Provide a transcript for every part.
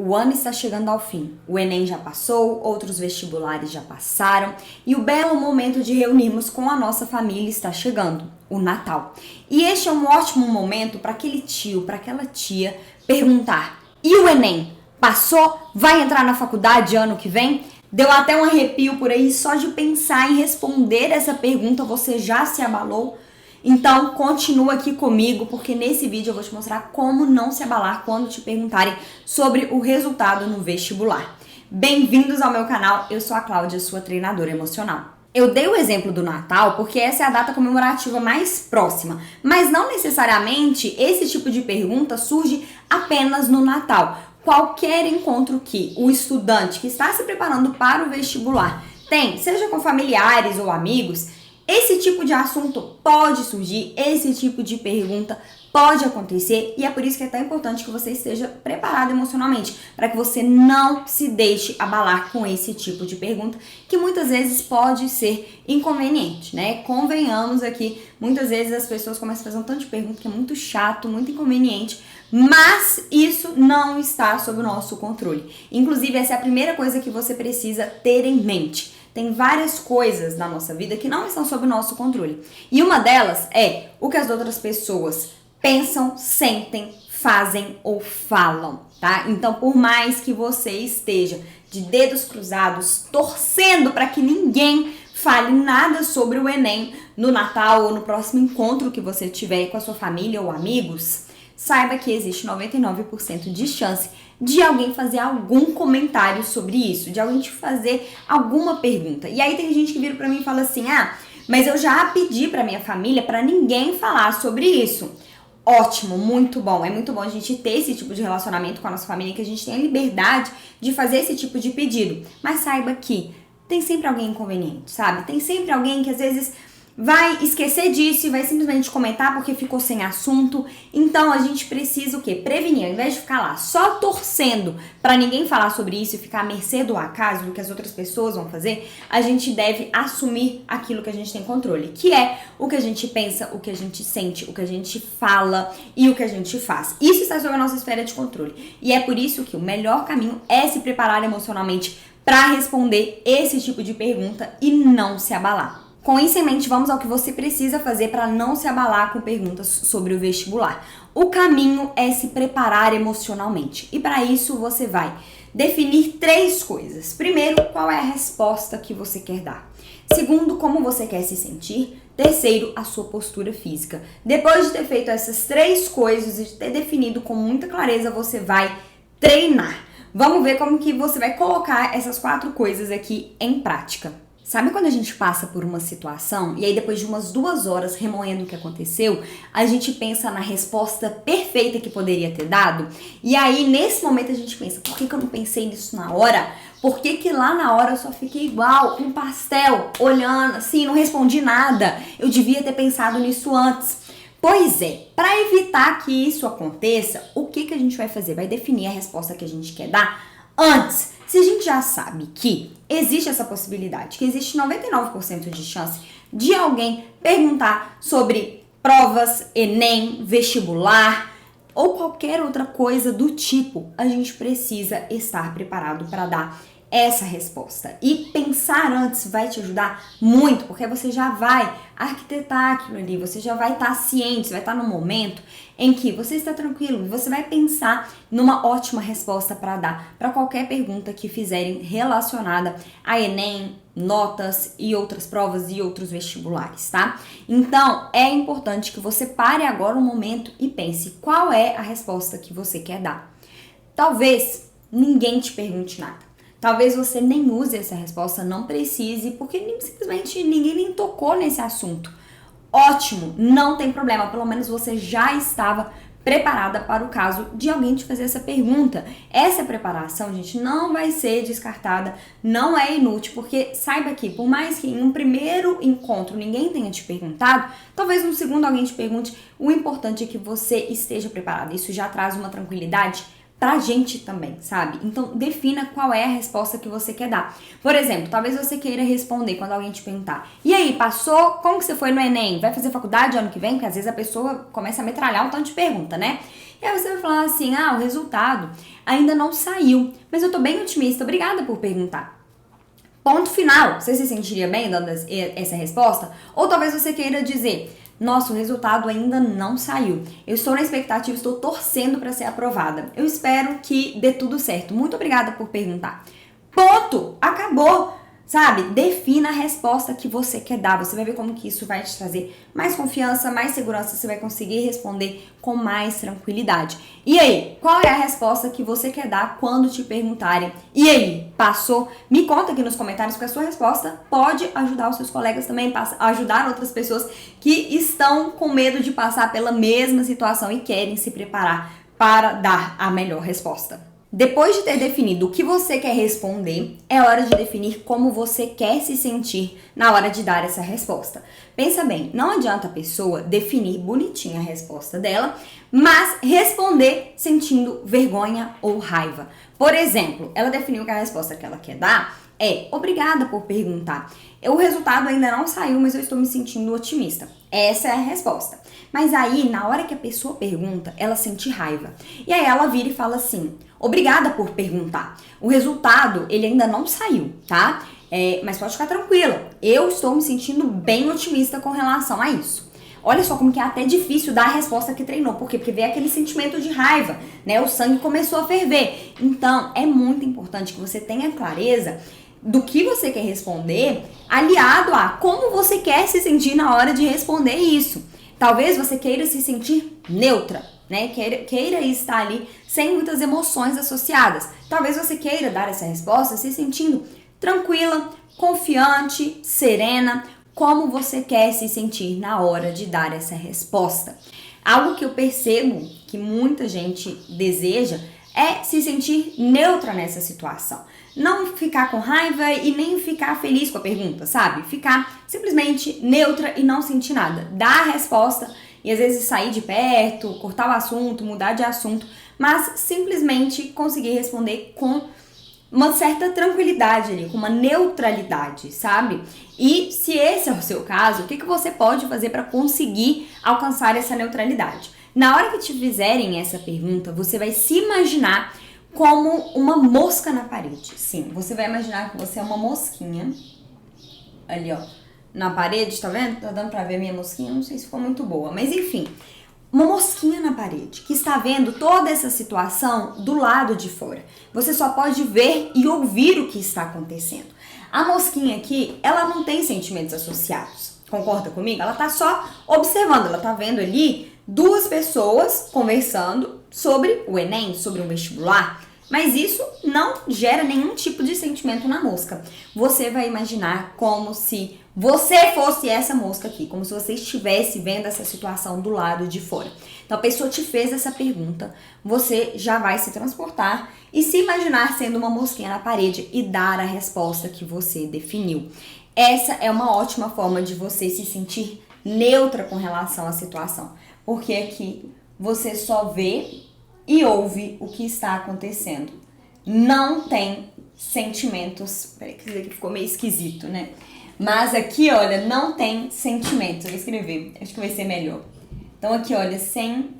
O ano está chegando ao fim. O Enem já passou, outros vestibulares já passaram e o belo momento de reunirmos com a nossa família está chegando, o Natal. E este é um ótimo momento para aquele tio, para aquela tia perguntar: e o Enem? Passou? Vai entrar na faculdade ano que vem? Deu até um arrepio por aí só de pensar em responder essa pergunta, você já se abalou? Então, continua aqui comigo, porque nesse vídeo eu vou te mostrar como não se abalar quando te perguntarem sobre o resultado no vestibular. Bem-vindos ao meu canal, eu sou a Cláudia, sua treinadora emocional. Eu dei o exemplo do Natal porque essa é a data comemorativa mais próxima, mas não necessariamente esse tipo de pergunta surge apenas no Natal. Qualquer encontro que o estudante que está se preparando para o vestibular tem, seja com familiares ou amigos, esse tipo de assunto pode surgir, esse tipo de pergunta pode acontecer e é por isso que é tão importante que você esteja preparado emocionalmente, para que você não se deixe abalar com esse tipo de pergunta, que muitas vezes pode ser inconveniente, né? Convenhamos aqui, muitas vezes as pessoas começam a fazer um tanto de pergunta que é muito chato, muito inconveniente, mas isso não está sob o nosso controle. Inclusive, essa é a primeira coisa que você precisa ter em mente. Tem várias coisas na nossa vida que não estão sob o nosso controle. E uma delas é o que as outras pessoas pensam, sentem, fazem ou falam, tá? Então, por mais que você esteja de dedos cruzados, torcendo para que ninguém fale nada sobre o Enem no Natal ou no próximo encontro que você tiver com a sua família ou amigos, saiba que existe 99% de chance de alguém fazer algum comentário sobre isso, de alguém te fazer alguma pergunta. E aí tem gente que vira pra mim e fala assim: mas eu já pedi pra minha família pra ninguém falar sobre isso. Ótimo, muito bom. É muito bom a gente ter esse tipo de relacionamento com a nossa família, que a gente tem a liberdade de fazer esse tipo de pedido. Mas saiba que tem sempre alguém inconveniente, sabe? Tem sempre alguém que às vezes vai esquecer disso e vai simplesmente comentar porque ficou sem assunto. Então a gente precisa o quê? Prevenir. Ao invés de ficar lá só torcendo para ninguém falar sobre isso e ficar à mercê do acaso, do que as outras pessoas vão fazer, a gente deve assumir aquilo que a gente tem controle, que é o que a gente pensa, o que a gente sente, o que a gente fala e o que a gente faz. Isso está sob a nossa esfera de controle. E é por isso que o melhor caminho é se preparar emocionalmente para responder esse tipo de pergunta e não se abalar. Com isso em mente, vamos ao que você precisa fazer para não se abalar com perguntas sobre o vestibular. O caminho é se preparar emocionalmente. E para isso você vai definir 3 coisas. Primeiro, qual é a resposta que você quer dar. Segundo, como você quer se sentir. Terceiro, a sua postura física. Depois de ter feito essas 3 coisas e de ter definido com muita clareza, você vai treinar. Vamos ver como que você vai colocar essas 4 coisas aqui em prática. Sabe quando a gente passa por uma situação e aí depois de umas 2 horas remoendo o que aconteceu, a gente pensa na resposta perfeita que poderia ter dado? E aí nesse momento a gente pensa: por que eu não pensei nisso na hora? Por que lá na hora eu só fiquei igual um pastel, olhando assim, não respondi nada? Eu devia ter pensado nisso antes. Pois é, para evitar que isso aconteça, o que a gente vai fazer? Vai definir a resposta que a gente quer dar antes. Se a gente já sabe que existe essa possibilidade, que existe 99% de chance de alguém perguntar sobre provas, Enem, vestibular ou qualquer outra coisa do tipo, a gente precisa estar preparado para dar essa resposta. E pensar antes vai te ajudar muito, porque você já vai arquitetar aquilo ali, você já vai estar ciente, você vai estar no momento em que você está tranquilo, você vai pensar numa ótima resposta para dar para qualquer pergunta que fizerem relacionada a Enem, notas e outras provas e outros vestibulares, tá? Então, é importante que você pare agora um momento e pense qual é a resposta que você quer dar. Talvez ninguém te pergunte nada. Talvez você nem use essa resposta, não precise, porque simplesmente ninguém nem tocou nesse assunto. Ótimo, não tem problema, pelo menos você já estava preparada para o caso de alguém te fazer essa pergunta. Essa preparação, gente, não vai ser descartada, não é inútil, porque saiba que por mais que em um primeiro encontro ninguém tenha te perguntado, talvez no segundo alguém te pergunte, o importante é que você esteja preparada. Isso já traz uma tranquilidade pra gente também, sabe? Então, defina qual é a resposta que você quer dar. Por exemplo, talvez você queira responder quando alguém te perguntar: e aí, passou? Como que você foi no Enem? Vai fazer faculdade ano que vem? Porque às vezes a pessoa começa a metralhar um tanto de pergunta, né? E aí você vai falar assim: o resultado. ainda não saiu, mas eu tô bem otimista, obrigada por perguntar. Ponto final. Você se sentiria bem dando essa resposta? Ou talvez você queira dizer, nossa, o resultado ainda não saiu. Eu estou na expectativa, estou torcendo para ser aprovada. Eu espero que dê tudo certo. Muito obrigada por perguntar. Ponto! Acabou! Sabe? Defina a resposta que você quer dar. Você vai ver como que isso vai te trazer mais confiança, mais segurança. Você vai conseguir responder com mais tranquilidade. E aí? Qual é a resposta que você quer dar quando te perguntarem? E aí? Passou? Me conta aqui nos comentários, porque a sua resposta pode ajudar os seus colegas também, ajudar outras pessoas que estão com medo de passar pela mesma situação e querem se preparar para dar a melhor resposta. Depois de ter definido o que você quer responder, é hora de definir como você quer se sentir na hora de dar essa resposta. Pensa bem, não adianta a pessoa definir bonitinha a resposta dela, mas responder sentindo vergonha ou raiva. Por exemplo, ela definiu que a resposta que ela quer dar é obrigada por perguntar. O resultado ainda não saiu, mas eu estou me sentindo otimista. Essa é a resposta. Mas aí, na hora que a pessoa pergunta, ela sente raiva. E aí ela vira e fala assim, obrigada por perguntar. O resultado, ele ainda não saiu, tá? Mas pode ficar tranquila. Eu estou me sentindo bem otimista com relação a isso. Olha só como que é até difícil dar a resposta que treinou. Por quê? Porque veio aquele sentimento de raiva, né? O sangue começou a ferver. Então, é muito importante que você tenha clareza do que você quer responder, aliado a como você quer se sentir na hora de responder isso. Talvez você queira se sentir neutra, né? Queira estar ali sem muitas emoções associadas. Talvez você queira dar essa resposta se sentindo tranquila, confiante, serena, como você quer se sentir na hora de dar essa resposta. Algo que eu percebo que muita gente deseja é se sentir neutra nessa situação. Não ficar com raiva e nem ficar feliz com a pergunta, sabe? Ficar simplesmente neutra e não sentir nada. Dar a resposta e às vezes sair de perto, cortar o assunto, mudar de assunto, mas simplesmente conseguir responder com uma certa tranquilidade ali, com uma neutralidade, sabe? E se esse é o seu caso, o que você pode fazer para conseguir alcançar essa neutralidade? Na hora que te fizerem essa pergunta, você vai se imaginar como uma mosca na parede. Sim, você vai imaginar que você é uma mosquinha. Ali, ó, na parede, tá vendo? Tá dando pra ver a minha mosquinha? Não sei se ficou muito boa, mas enfim. Uma mosquinha na parede, que está vendo toda essa situação do lado de fora. Você só pode ver e ouvir o que está acontecendo. A mosquinha aqui, ela não tem sentimentos associados. Concorda comigo? Ela tá só observando, ela tá vendo ali duas pessoas conversando sobre o Enem, sobre um vestibular, mas isso não gera nenhum tipo de sentimento na mosca. Você vai imaginar como se você fosse essa mosca aqui, como se você estivesse vendo essa situação do lado de fora. Então a pessoa te fez essa pergunta, você já vai se transportar e se imaginar sendo uma mosquinha na parede e dar a resposta que você definiu. Essa é uma ótima forma de você se sentir neutra com relação à situação, porque aqui você só vê e ouve o que está acontecendo. Não tem sentimentos. Peraí, que isso aqui ficou meio esquisito, né? Mas aqui, olha, não tem sentimentos. Eu vou escrever, acho que vai ser melhor. Então aqui, olha, sem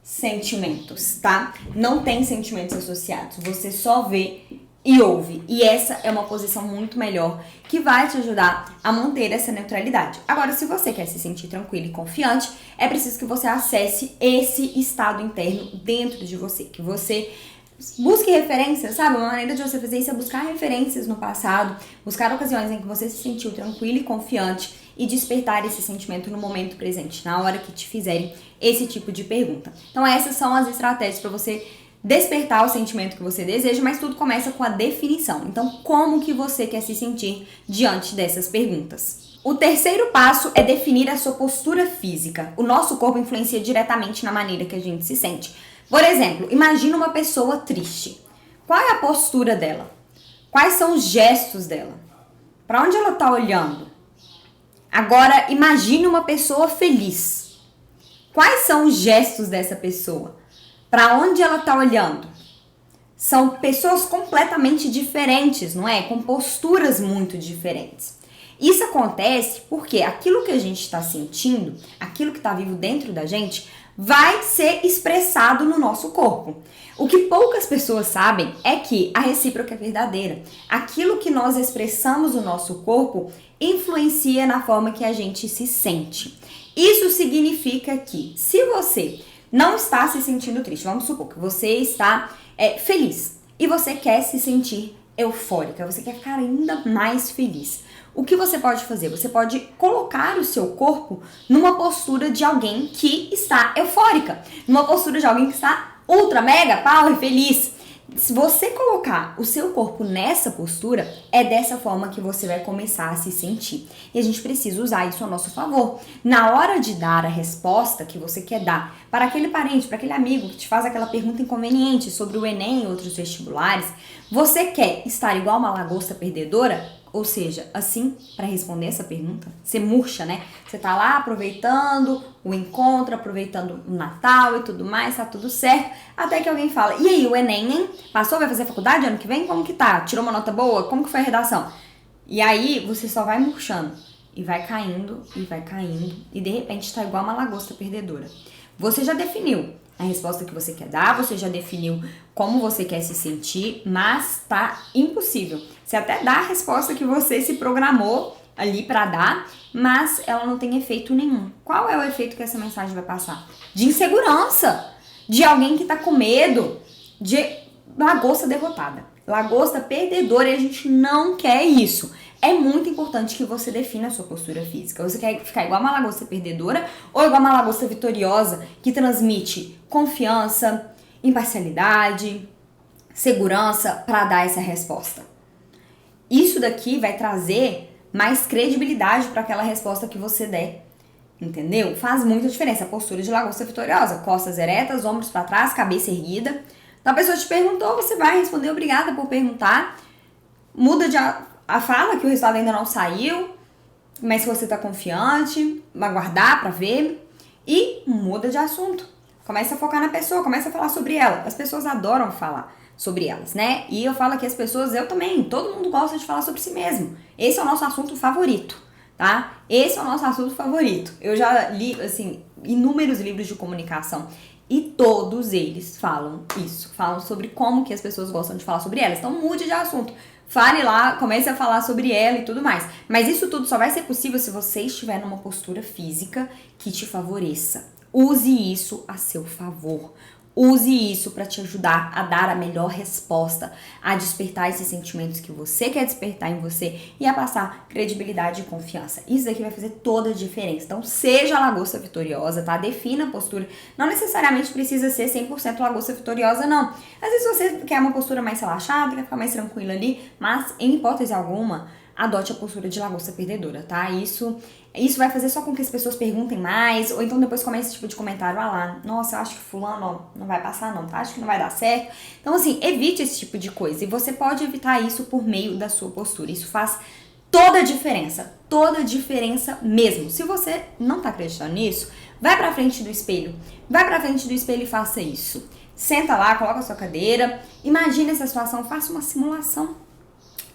sentimentos, tá? Não tem sentimentos associados. Você só vê e ouve. E essa é uma posição muito melhor que vai te ajudar a manter essa neutralidade. Agora, se você quer se sentir tranquilo e confiante, é preciso que você acesse esse estado interno dentro de você, que você busque referências, sabe? Uma maneira de você fazer isso é buscar referências no passado, buscar ocasiões em que você se sentiu tranquilo e confiante e despertar esse sentimento no momento presente, na hora que te fizerem esse tipo de pergunta. Então, essas são as estratégias para você despertar o sentimento que você deseja, mas tudo começa com a definição. Então, como que você quer se sentir diante dessas perguntas? O terceiro passo é definir a sua postura física. O nosso corpo influencia diretamente na maneira que a gente se sente. Por exemplo, imagina uma pessoa triste. Qual é a postura dela? Quais são os gestos dela? Para onde ela está olhando? Agora, imagine uma pessoa feliz. Quais são os gestos dessa pessoa? Para onde ela está olhando? São pessoas completamente diferentes, não é? Com posturas muito diferentes. Isso acontece porque aquilo que a gente está sentindo, aquilo que está vivo dentro da gente, vai ser expressado no nosso corpo. O que poucas pessoas sabem é que a recíproca é verdadeira. Aquilo que nós expressamos no nosso corpo influencia na forma que a gente se sente. Isso significa que se você não está se sentindo triste, vamos supor que você está feliz e você quer se sentir eufórica, você quer ficar ainda mais feliz. O que você pode fazer? Você pode colocar o seu corpo numa postura de alguém que está eufórica, numa postura de alguém que está ultra, mega, power, feliz. Se você colocar o seu corpo nessa postura, é dessa forma que você vai começar a se sentir. E a gente precisa usar isso a nosso favor. Na hora de dar a resposta que você quer dar para aquele parente, para aquele amigo que te faz aquela pergunta inconveniente sobre o Enem e outros vestibulares, você quer estar igual uma lagosta perdedora? Ou seja, assim, para responder essa pergunta, você murcha, né? Você tá lá aproveitando o encontro, aproveitando o Natal e tudo mais, tá tudo certo, até que alguém fala, e aí, o Enem, hein? Passou? Vai fazer faculdade ano que vem? Como que tá? Tirou uma nota boa? Como que foi a redação? E aí, você só vai murchando, e vai caindo, e de repente tá igual uma lagosta perdedora. Você já definiu a resposta que você quer dar, você já definiu como você quer se sentir, mas tá impossível. Você até dá a resposta que você se programou ali pra dar, mas ela não tem efeito nenhum. Qual é o efeito que essa mensagem vai passar? De insegurança, de alguém que tá com medo, de lagosta derrotada, lagosta perdedora, e a gente não quer isso. É muito importante que você defina a sua postura física. Você quer ficar igual uma lagosta perdedora ou igual uma lagosta vitoriosa que transmite confiança, imparcialidade, segurança para dar essa resposta? Isso daqui vai trazer mais credibilidade para aquela resposta que você der. Entendeu? Faz muita diferença a postura de lagosta vitoriosa. Costas eretas, ombros para trás, cabeça erguida. Então a pessoa te perguntou, você vai responder obrigada por perguntar. Muda a fala que o resultado ainda não saiu, mas que você tá confiante, vai aguardar pra ver e muda de assunto. Começa a focar na pessoa, começa a falar sobre ela. As pessoas adoram falar sobre elas, né? E eu falo que as pessoas, eu também, todo mundo gosta de falar sobre si mesmo. Esse é o nosso assunto favorito, tá? Esse é o nosso assunto favorito. Eu já li, assim, inúmeros livros de comunicação e todos eles falam isso, falam sobre como que as pessoas gostam de falar sobre elas. Então mude de assunto. Fale lá, comece a falar sobre ela e tudo mais. Mas isso tudo só vai ser possível se você estiver numa postura física que te favoreça. Use isso a seu favor. Use isso para te ajudar a dar a melhor resposta, a despertar esses sentimentos que você quer despertar em você e a passar credibilidade e confiança. Isso daqui vai fazer toda a diferença. Então, seja a lagosta vitoriosa, tá? Defina a postura. Não necessariamente precisa ser 100% lagosta vitoriosa, não. Às vezes você quer uma postura mais relaxada, quer ficar mais tranquila ali, mas, em hipótese alguma, adote a postura de lagosta perdedora, tá? Isso vai fazer só com que as pessoas perguntem mais, ou então depois comece esse tipo de comentário, lá, nossa, eu acho que fulano não vai passar não, tá? Acho que não vai dar certo. Então, assim, evite esse tipo de coisa, e você pode evitar isso por meio da sua postura. Isso faz toda a diferença mesmo. Se você não tá acreditando nisso, vai pra frente do espelho e faça isso. Senta lá, coloca a sua cadeira, imagine essa situação, faça uma simulação.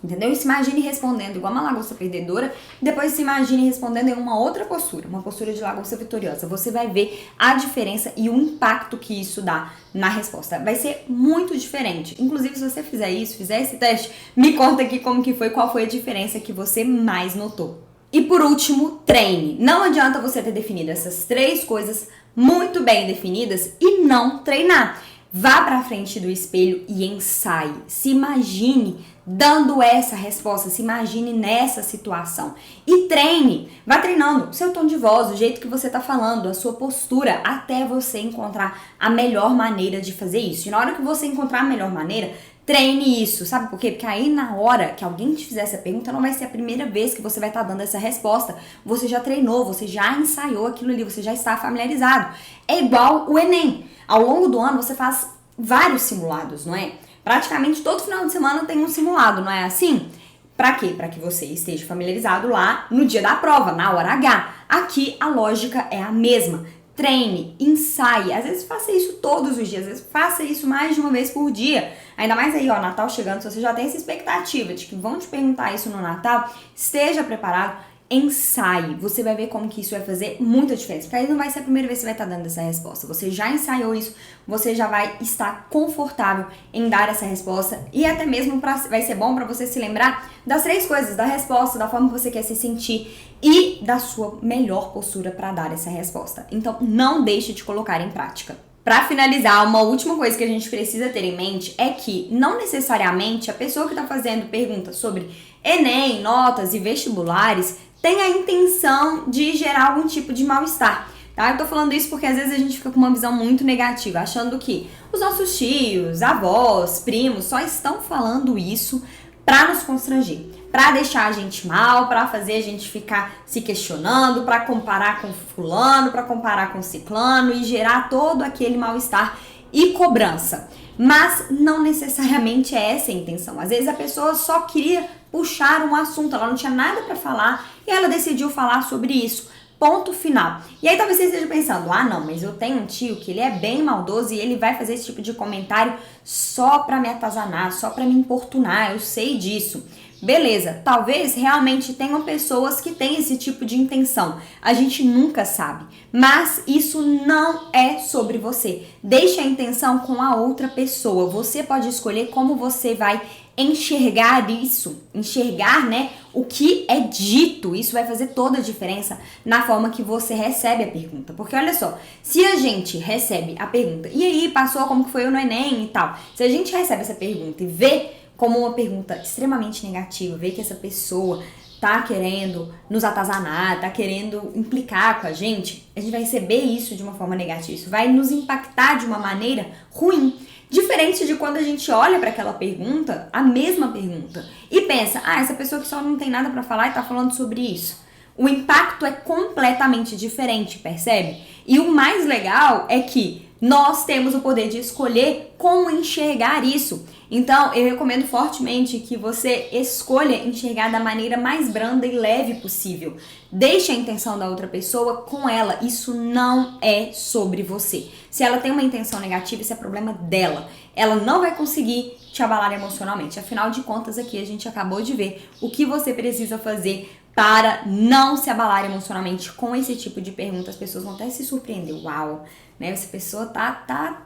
Entendeu? E se imagine respondendo igual uma lagosta perdedora, depois se imagine respondendo em uma outra postura, uma postura de lagosta vitoriosa. Você vai ver a diferença e o impacto que isso dá na resposta. Vai ser muito diferente. Inclusive, se você fizer esse teste, me conta aqui como que foi, qual foi a diferença que você mais notou. E por último, treine. Não adianta você ter definido essas 3 coisas muito bem definidas e não treinar. Vá pra frente do espelho e ensaie. Se imagine dando essa resposta, se imagine nessa situação. E treine, vá treinando o seu tom de voz, o jeito que você tá falando, a sua postura, até você encontrar a melhor maneira de fazer isso. E na hora que você encontrar a melhor maneira, treine isso, sabe por quê? Porque aí na hora que alguém te fizer essa pergunta, não vai ser a primeira vez que você vai estar dando essa resposta. Você já treinou, você já ensaiou aquilo ali, você já está familiarizado. É igual o Enem. Ao longo do ano você faz vários simulados, não é? Praticamente todo final de semana tem um simulado, não é assim? Pra quê? Pra que você esteja familiarizado lá no dia da prova, na hora H. Aqui a lógica é a mesma. Treine, ensaie. Às vezes faça isso todos os dias, às vezes faça isso mais de uma vez por dia. Ainda mais aí, ó, Natal chegando, se você já tem essa expectativa de que vão te perguntar isso no Natal, esteja preparado. ensaie. Você vai ver como que isso vai fazer muita diferença. Porque aí não vai ser a primeira vez que você vai estar dando essa resposta. Você já ensaiou isso, você já vai estar confortável em dar essa resposta. E até mesmo vai ser bom para você se lembrar das 3 coisas, da resposta, da forma que você quer se sentir e da sua melhor postura para dar essa resposta. Então, não deixe de colocar em prática. Para finalizar, uma última coisa que a gente precisa ter em mente é que não necessariamente a pessoa que está fazendo perguntas sobre Enem, notas e vestibulares tem a intenção de gerar algum tipo de mal-estar. Tá? Eu tô falando isso porque às vezes a gente fica com uma visão muito negativa, achando que os nossos tios, avós, primos só estão falando isso para nos constranger, para deixar a gente mal, para fazer a gente ficar se questionando, para comparar com fulano, para comparar com ciclano e gerar todo aquele mal-estar e cobrança. Mas não necessariamente é essa a intenção. Às vezes a pessoa só queria puxar um assunto, ela não tinha nada para falar e ela decidiu falar sobre isso. Ponto final. E aí talvez você esteja pensando, não, mas eu tenho um tio que ele é bem maldoso e ele vai fazer esse tipo de comentário só pra me atazanar, só pra me importunar, eu sei disso. Beleza, talvez realmente tenham pessoas que têm esse tipo de intenção. A gente nunca sabe. Mas isso não é sobre você. Deixe a intenção com a outra pessoa. Você pode escolher como você vai enxergar isso, enxergar, né, o que é dito. Isso vai fazer toda a diferença na forma que você recebe a pergunta. Porque olha só, se a gente recebe a pergunta, e aí passou como que foi no Enem e tal, se a gente recebe essa pergunta e vê como uma pergunta extremamente negativa, vê que essa pessoa tá querendo nos atazanar, tá querendo implicar com a gente vai receber isso de uma forma negativa, isso vai nos impactar de uma maneira ruim. Diferente de quando a gente olha para aquela pergunta, a mesma pergunta, e pensa, essa pessoa que só não tem nada para falar e tá falando sobre isso. O impacto é completamente diferente, percebe? E o mais legal é que nós temos o poder de escolher como enxergar isso. Então, eu recomendo fortemente que você escolha enxergar da maneira mais branda e leve possível. Deixe a intenção da outra pessoa com ela. Isso não é sobre você. Se ela tem uma intenção negativa, isso é problema dela. Ela não vai conseguir te abalar emocionalmente. Afinal de contas, aqui a gente acabou de ver o que você precisa fazer para não se abalar emocionalmente com esse tipo de pergunta. As pessoas vão até se surpreender. Uau, né? Essa pessoa tá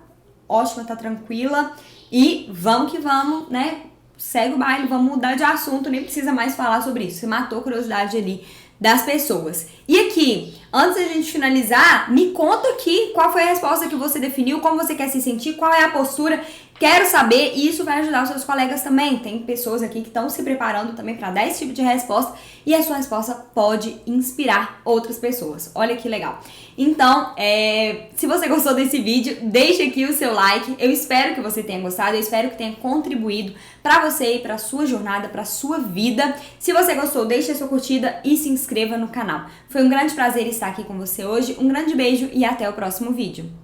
ótima, tá tranquila e vamos que vamos, né? Segue o baile, vamos mudar de assunto, nem precisa mais falar sobre isso. Você matou a curiosidade ali das pessoas. E aqui, antes da gente finalizar, me conta aqui qual foi a resposta que você definiu, como você quer se sentir, qual é a postura. Quero saber, e isso vai ajudar os seus colegas também. Tem pessoas aqui que estão se preparando também para dar esse tipo de resposta e a sua resposta pode inspirar outras pessoas. Olha que legal. Então, se você gostou desse vídeo, deixa aqui o seu like. Eu espero que você tenha gostado, eu espero que tenha contribuído para você e para a sua jornada, para a sua vida. Se você gostou, deixa a sua curtida e se inscreva no canal. Foi um grande prazer estar aqui com você hoje. Um grande beijo e até o próximo vídeo.